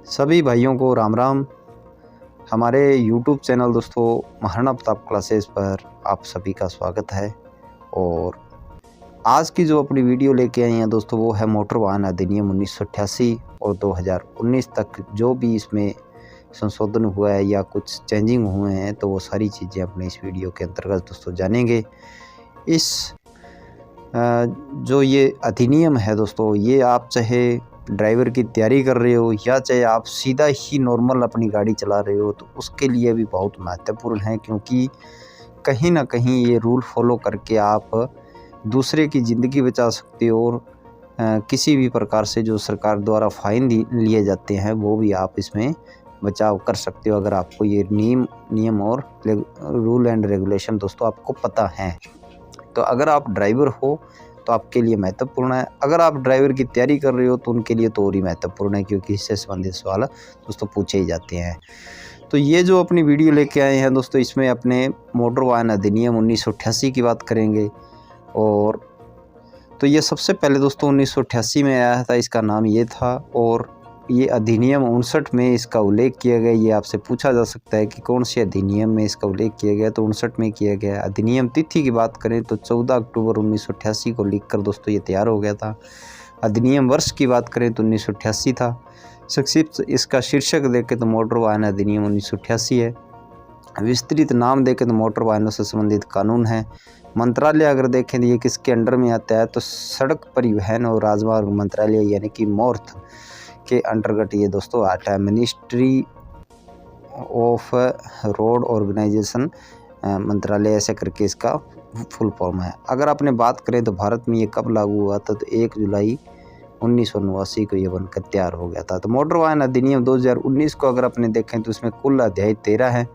सभी भाइयों को राम राम। हमारे YouTube चैनल दोस्तों महाराणा प्रताप क्लासेस पर आप सभी का स्वागत है। और आज की जो अपनी वीडियो लेके आई हैं दोस्तों वो है मोटर वाहन अधिनियम 1988 और 2019 तक जो भी इसमें संशोधन हुआ है या कुछ चेंजिंग हुए हैं तो वो सारी चीज़ें अपने इस वीडियो के अंतर्गत दोस्तों जानेंगे। इस जो ये अधिनियम है दोस्तों, ये आप चाहे ड्राइवर की तैयारी कर रहे हो या चाहे आप सीधा ही नॉर्मल अपनी गाड़ी चला रहे हो तो उसके लिए भी बहुत महत्वपूर्ण है, क्योंकि कहीं ना कहीं ये रूल फॉलो करके आप दूसरे की ज़िंदगी बचा सकते हो और किसी भी प्रकार से जो सरकार द्वारा फ़ाइन लिए जाते हैं वो भी आप इसमें बचाव कर सकते हो, अगर आपको ये नियम और रूल एंड रेगुलेशन दोस्तों आपको पता है। तो अगर आप ड्राइवर हो तो आपके लिए महत्वपूर्ण है, अगर आप ड्राइवर की तैयारी कर रहे हो तो उनके लिए तो और ही महत्वपूर्ण है, क्योंकि इससे संबंधित सवाल दोस्तों पूछे ही जाते हैं। तो ये जो अपनी वीडियो लेके आए हैं दोस्तों, इसमें अपने मोटर वाहन अधिनियम 1988 की बात करेंगे। और तो ये सबसे पहले दोस्तों 1988 में आया था, इसका नाम ये था। और ये अधिनियम 59 में इसका उल्लेख किया गया। ये आपसे पूछा जा सकता है कि कौन से अधिनियम में इसका उल्लेख किया गया, तो 59 में किया गया। अधिनियम तिथि की बात करें तो 14 अक्टूबर 1988 को लिखकर दोस्तों ये तैयार हो गया था। अधिनियम वर्ष की बात करें तो 1988 था। संक्षिप्त इसका शीर्षक देखें तो मोटर वाहन अधिनियम 1988 है। विस्तृत नाम देखें तो मोटर वाहनों से संबंधित कानून है। मंत्रालय अगर देखें तो ये किसके अंडर में आता है, तो सड़क परिवहन और राजमार्ग मंत्रालय यानी कि मोर्थ के अंतर्गत ये दोस्तों आता है। मिनिस्ट्री ऑफ रोड ऑर्गेनाइजेशन मंत्रालय ऐसे करके इसका फुल फॉर्म है। अगर आपने बात करें तो भारत में ये कब लागू हुआ था, तो 1 जुलाई 1989 को ये बनकर तैयार हो गया था। तो मोटर वाहन अधिनियम 2019 को अगर आपने देखें तो इसमें कुल अध्याय 13 है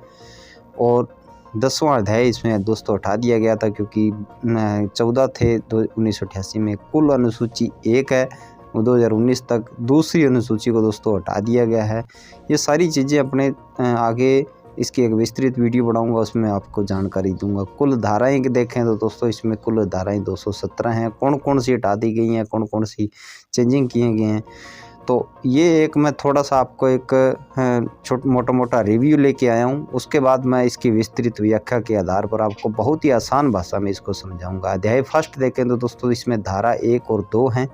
और 10वां अध्याय इसमें दोस्तों हटा दिया गया था, क्योंकि 14 थे 1988 में। कुल अनुसूची 1 है, 2019 तक दूसरी अनुसूची को दोस्तों हटा दिया गया है। ये सारी चीज़ें अपने आगे इसकी एक विस्तृत वीडियो बनाऊंगा, उसमें आपको जानकारी दूंगा। कुल धाराएं देखें तो दोस्तों इसमें कुल धाराएं 217 हैं। कौन कौन सी हटा दी गई हैं, कौन कौन सी चेंजिंग किए गए हैं, तो ये एक मैं थोड़ा सा आपको एक मोटा रिव्यू लेके आया हूँ। उसके बाद मैं इसकी विस्तृत व्याख्या के आधार पर आपको बहुत ही आसान भाषा में इसको समझाऊंगा। अध्याय फर्स्ट देखें तो दोस्तों इसमें धारा 1 और 2 हैं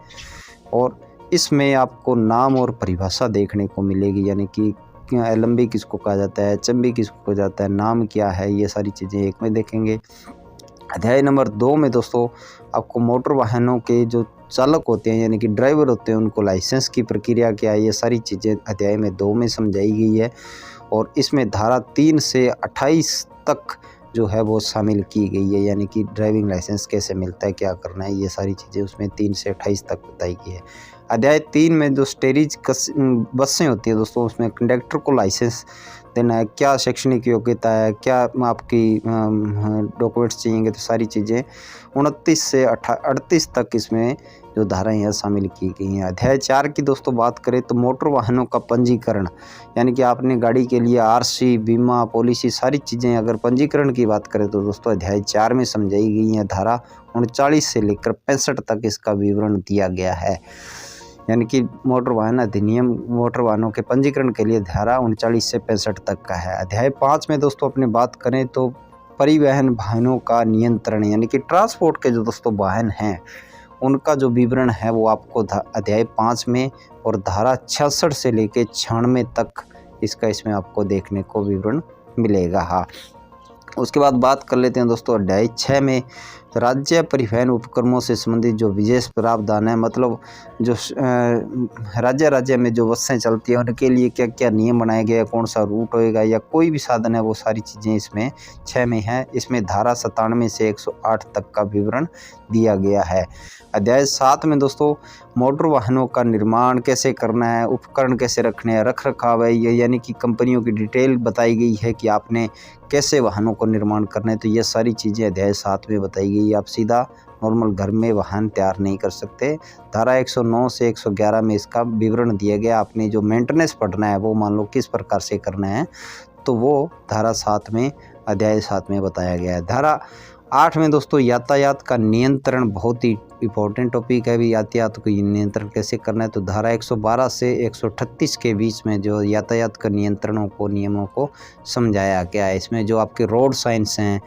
और इसमें आपको नाम और परिभाषा देखने को मिलेगी, यानी कि एलएमबी किसको कहा जाता है, एचएमबी किसको कहा जाता है, नाम क्या है, ये सारी चीज़ें एक में देखेंगे। अध्याय नंबर 2 में दोस्तों आपको मोटर वाहनों के जो चालक होते हैं यानी कि ड्राइवर होते हैं उनको लाइसेंस की प्रक्रिया क्या है, ये सारी चीज़ें अध्याय में 2 में समझाई गई है। और इसमें धारा 3 से 28 तक जो है वो शामिल की गई है, यानी कि ड्राइविंग लाइसेंस कैसे मिलता है, क्या करना है, ये सारी चीज़ें उसमें 3 से 28 तक बताई गई है। अध्याय 3 में जो स्टेरिज बसें होती है दोस्तों, उसमें कंडक्टर को लाइसेंस देना है, क्या शैक्षणिक योग्यता है, क्या आपकी डॉक्यूमेंट्स चाहिए, तो सारी चीज़ें 29 से 38 तक इसमें जो धाराएं हैं शामिल की गई हैं। अध्याय 4 की दोस्तों बात करें तो मोटर वाहनों का पंजीकरण, यानी कि आपने गाड़ी के लिए आरसी, बीमा, पॉलिसी सारी चीज़ें अगर पंजीकरण की बात करें तो दोस्तों अध्याय 4 में समझाई गई हैं। धारा 39 से लेकर 65 तक इसका विवरण दिया गया है, यानी कि मोटर वाहन अधिनियम मोटर वाहनों के पंजीकरण के लिए धारा 39 से 65 तक का है। अध्याय 5 में दोस्तों अपनी बात करें तो परिवहन वाहनों का नियंत्रण, यानी कि ट्रांसपोर्ट के जो दोस्तों वाहन हैं उनका जो विवरण है वो आपको अध्याय 5 में और धारा 66 से लेकर 96 तक इसमें आपको देखने को विवरण मिलेगा। हाँ, उसके बाद बात कर लेते हैं दोस्तों अध्याय 6 में राज्य परिवहन उपक्रमों से संबंधित जो विशेष प्रावधान है, मतलब जो राज्य में जो बसें चलती हैं उनके लिए क्या क्या नियम बनाए गए हैं, कौन सा रूट होएगा या कोई भी साधन है, वो सारी चीज़ें इसमें 6 में है। इसमें धारा 97 से 108 तक का विवरण दिया गया है। अध्याय 7 में दोस्तों मोटर वाहनों का निर्माण कैसे करना है, उपकरण कैसे रखने हैं, रख रखाव है, ये यानी कि कंपनियों की डिटेल बताई गई है कि आपने कैसे वाहनों को निर्माण करना है, तो ये सारी चीज़ें अध्याय 7 में बताई गई है। आप सीधा नॉर्मल घर में वाहन तैयार नहीं कर सकते। धारा 109 से 111 में इसका विवरण दिया गया। आपने जो मेंटेनेंस पढ़ना है वो मान लो किस प्रकार से करना है, तो वो धारा 7 में अध्याय 7 में बताया गया है। धारा 8 में दोस्तों यातायात का नियंत्रण बहुत ही इम्पोर्टेंट टॉपिक है भी, यातायात को नियंत्रण कैसे करना है। तो धारा 112 से 138 के बीच में जो यातायात का नियंत्रणों को नियमों को समझाया गया है। इसमें जो आपके रोड साइंस हैं,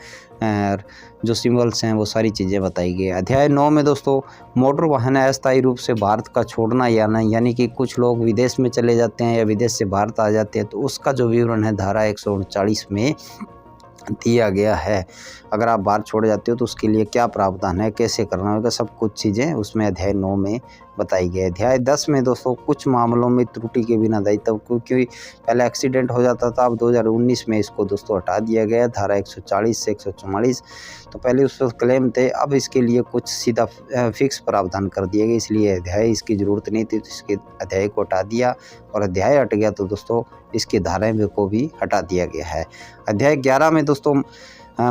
जो सिंबल्स हैं, वो सारी चीज़ें बताई गई। अध्याय 9 में दोस्तों मोटर वाहन अस्थायी रूप से भारत का छोड़ना या नहीं, यानी कि कुछ लोग विदेश में चले जाते हैं या विदेश से भारत आ जाते हैं, तो उसका जो विवरण है धारा 139 में दिया गया है। अगर आप बाहर छोड़ जाते हो तो उसके लिए क्या प्रावधान है, कैसे करना होगा, सब कुछ चीज़ें उसमें अध्याय 9 में बताई गई है। अध्याय 10 में दोस्तों कुछ मामलों में त्रुटि के बिना दायित्व, क्योंकि पहले एक्सीडेंट हो जाता था, अब 2019 में इसको दोस्तों हटा दिया गया। धारा 140 से 144 तो पहले उस पर क्लेम थे, अब इसके लिए कुछ सीधा फिक्स प्रावधान कर दिया गया, इसलिए अध्याय इसकी ज़रूरत नहीं थी, तो इसके अध्याय को हटा दिया। और अध्याय हट गया तो दोस्तों इसकी धाराएं को भी हटा दिया गया है। अध्याय 11 में दोस्तों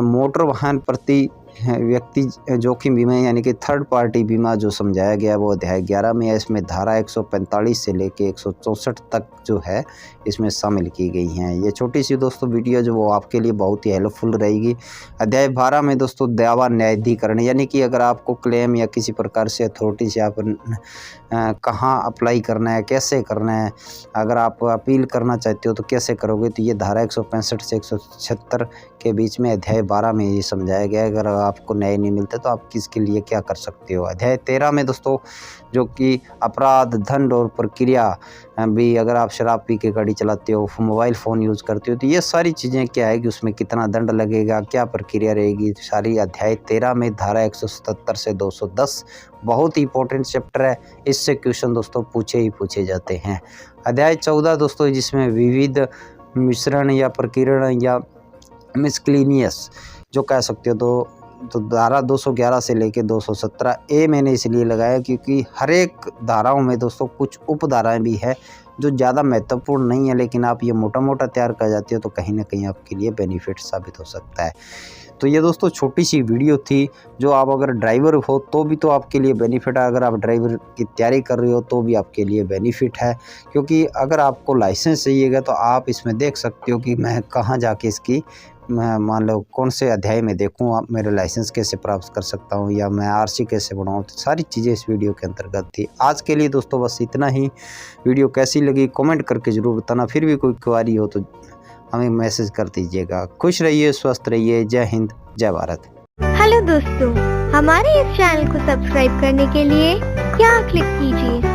मोटर वाहन प्रति व्यक्ति जोखिम बीमा यानी कि थर्ड पार्टी बीमा जो समझाया गया वो अध्याय 11 में है। इसमें धारा 145 से लेके 164 तक जो है इसमें शामिल की गई हैं। ये छोटी सी दोस्तों वीडियो जो वो आपके लिए बहुत ही हेल्पफुल रहेगी। अध्याय 12 में दोस्तों दावा न्यायाधिकरण, यानी कि अगर आपको क्लेम या किसी प्रकार से अथॉरिटी से आप कहाँ अप्लाई करना है, कैसे करना है, अगर आप अपील करना चाहते हो तो कैसे करोगे, तो ये धारा 165 से 176 के बीच में अध्याय 12 में ये समझाया गया है। अगर आपको न्याय नहीं मिलता तो आप किसके लिए क्या कर सकते हो। अध्याय 13 में दोस्तों जो कि अपराध, दंड और प्रक्रिया भी, अगर आप शराब पी के गाड़ी चलाते हो, मोबाइल फ़ोन यूज़ करते हो, तो ये सारी चीज़ें क्या है कि उसमें कितना दंड लगेगा, क्या प्रक्रिया रहेगी, सारी अध्याय 13 में धारा 177 से 210 बहुत ही इंपॉर्टेंट चैप्टर है। इससे क्वेश्चन दोस्तों पूछे जाते हैं। अध्याय 14 दोस्तों जिसमें विविध मिश्रण या प्रकीर्ण या मिसक्लिनियस जो कह सकते हो, तो धारा 211 से लेके 217 ए मैंने इसलिए लगाया क्योंकि हर एक धाराओं में दोस्तों कुछ उपधाराएं भी है जो ज़्यादा महत्वपूर्ण नहीं है, लेकिन आप ये मोटा मोटा तैयार कर जाते हो तो कहीं ना कहीं आपके लिए बेनिफिट साबित हो सकता है। तो ये दोस्तों छोटी सी वीडियो थी, जो आप अगर ड्राइवर हो तो भी तो आपके लिए बेनिफिट है, अगर आप ड्राइवर की तैयारी कर रहे हो तो भी आपके लिए बेनिफिट है। क्योंकि अगर आपको लाइसेंस चाहिएगा तो आप इसमें देख सकते हो कि मैं कहाँ जाके इसकी मान लो कौन से अध्याय में देखूँ, आप मेरे लाइसेंस कैसे प्राप्त कर सकता हूँ या मैं आरसी कैसे बनाऊँ, तो सारी चीज़ें इस वीडियो के अंतर्गत थी। आज के लिए दोस्तों बस इतना ही। वीडियो कैसी लगी कमेंट करके ज़रूर बताना, फिर भी कोई क्वेरी हो तो हमें मैसेज कर दीजिएगा। खुश रहिए, स्वस्थ रहिए। जय हिंद, जय भारत। हेलो दोस्तों, हमारे इस चैनल को सब्सक्राइब करने के लिए यहाँ क्लिक कीजिए